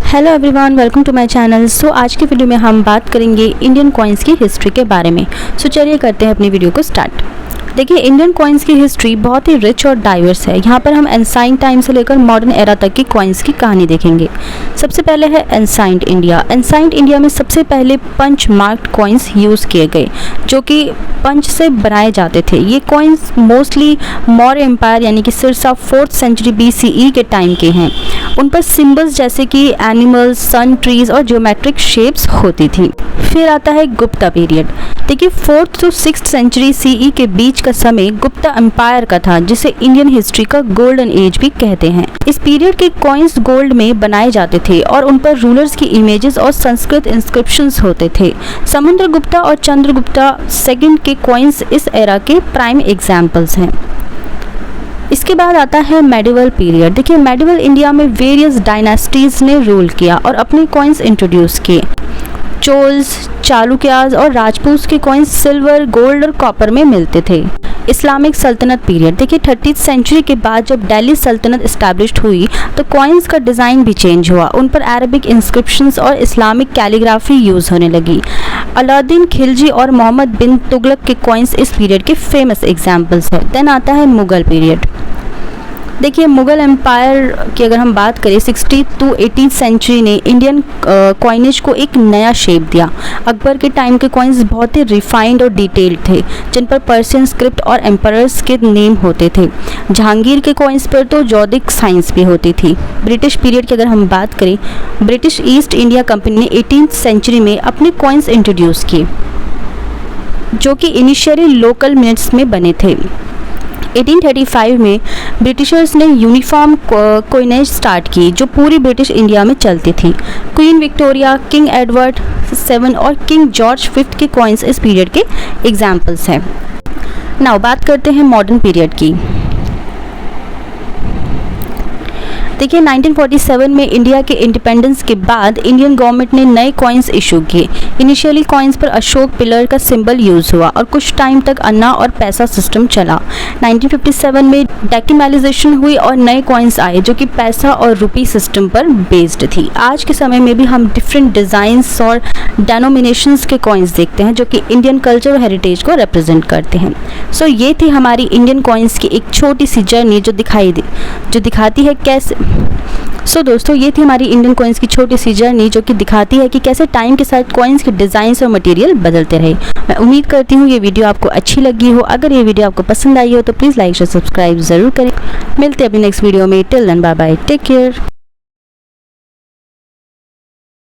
Hello everyone, welcome to my channel. So आज की video में हम बात करेंगे इंडियन कॉइन्स की हिस्ट्री के बारे में। सो चलिए करते हैं अपनी वीडियो को स्टार्ट। देखिए, इंडियन कॉइन्स की हिस्ट्री बहुत ही रिच और डाइवर्स है। यहाँ पर हम एंसाइंट टाइम से लेकर मॉडर्न एरा तक की कॉइन्स की कहानी देखेंगे। सबसे पहले है एंसाइंट इंडिया। एंसाइंट इंडिया में सबसे पहले पंच मार्क्ड कॉइन्स यूज़ किए गए, जो कि पंच से बनाए जाते थे। ये कॉइन्स मोस्टली मौर्य एम्पायर यानी कि सिरसा 4th सेंचुरी BCE के टाइम के हैं। उन पर सिंबल्स जैसे कि एनिमल्स, सन, ट्रीज और ज्योमेट्रिक शेप्स होती थी। फिर आता है गुप्ता पीरियड। देखिए, 4th to 6th century CE के बीच का समय गुप्ता एम्पायर का था, जिसे इंडियन हिस्ट्री का गोल्डन एज भी कहते हैं। इस पीरियड के कॉइन्स गोल्ड में बनाए जाते थे और उन पर रूलर्स की इमेजेस और संस्कृत इंस्क्रिप्शंस होते थे। समुद्रगुप्ता और चंद्रगुप्ता सेकंड के कॉइन्स इस एरा के प्राइम एग्जाम्पल्स हैं। इसके बाद आता है मेडिवल पीरियड। देखिए, मेडिवल इंडिया में वेरियस डायनास्टीज ने रूल किया और अपने कॉइन्स इंट्रोड्यूस किए। चोल्स, चालुक्याज और राजपूत के कॉइन्स सिल्वर, गोल्ड और कॉपर में मिलते थे। इस्लामिक सल्तनत पीरियड। देखिए, 30th सेंचुरी के बाद जब दिल्ली सल्तनत इस्टेब्लिश्ड हुई तो कॉइन्स का डिज़ाइन भी चेंज हुआ। उन पर अरबिक इंस्क्रिप्शंस और इस्लामिक कैलीग्राफी यूज़ होने लगी। अलाउद्दीन खिलजी और मोहम्मद बिन तुगलक के कॉइन्स इस पीरियड के फेमस एग्जाम्पल्स हैं। देन आता है मुगल पीरियड। देखिए, मुगल एम्पायर की अगर हम बात करें 16th to 18th सेंचुरी ने इंडियन कॉइनेज को एक नया शेप दिया। अकबर के टाइम के कॉइन्स बहुत ही रिफाइंड और डिटेल्ड थे, जिन पर पर्शियन स्क्रिप्ट और एम्परर्स के नेम होते थे। जहांगीर के कॉइन्स पर तो जौदिक साइंस भी होती थी। ब्रिटिश पीरियड की अगर हम बात करें, ब्रिटिश ईस्ट इंडिया कंपनी ने 18th सेंचुरी में अपने कॉइन्स इंट्रोड्यूस किए, जो कि इनिशियली लोकल मिनट्स में बने थे। 1835 में ब्रिटिशर्स ने यूनिफॉर्म कॉइनेज स्टार्ट की, जो पूरी ब्रिटिश इंडिया में चलती थी। क्वीन विक्टोरिया, किंग एडवर्ड 7 और किंग जॉर्ज 5 के कॉइन्स इस पीरियड के एग्जाम्पल्स हैं। नाउ बात करते हैं मॉडर्न पीरियड की। देखिए, 1947 में इंडिया के इंडिपेंडेंस के बाद इंडियन गवर्नमेंट ने नए कॉइन्स इशू किए। इनिशियली कॉइन्स पर अशोक पिलर का सिंबल यूज़ हुआ और कुछ टाइम तक अन्ना और पैसा सिस्टम चला। 1957 में डेसिमलाइजेशन हुई और नए कॉइन्स आए, जो कि पैसा और रुपी सिस्टम पर बेस्ड थी। आज के समय में भी हम डिफरेंट डिज़ाइंस और डेनोमिनेशंस के कॉइन्स देखते हैं, जो कि इंडियन कल्चर और हेरिटेज को रिप्रेजेंट करते हैं। सो ये थी हमारी इंडियन कॉइन्स की एक छोटी सी जर्नी जो दिखाती है कैसे दोस्तों, ये थी हमारी इंडियन कॉइन्स की छोटी सी जर्नी, जो कि दिखाती है कि कैसे टाइम के साथ कॉइन्स के डिज़ाइंस और मटेरियल बदलते रहे। मैं उम्मीद करती हूँ ये वीडियो आपको अच्छी लगी हो। अगर ये वीडियो आपको पसंद आई हो तो प्लीज़ लाइक और सब्सक्राइब ज़रूर करें। मिलते हैं अभी नेक्स्ट वीडियो में। Till then bye bye, take care.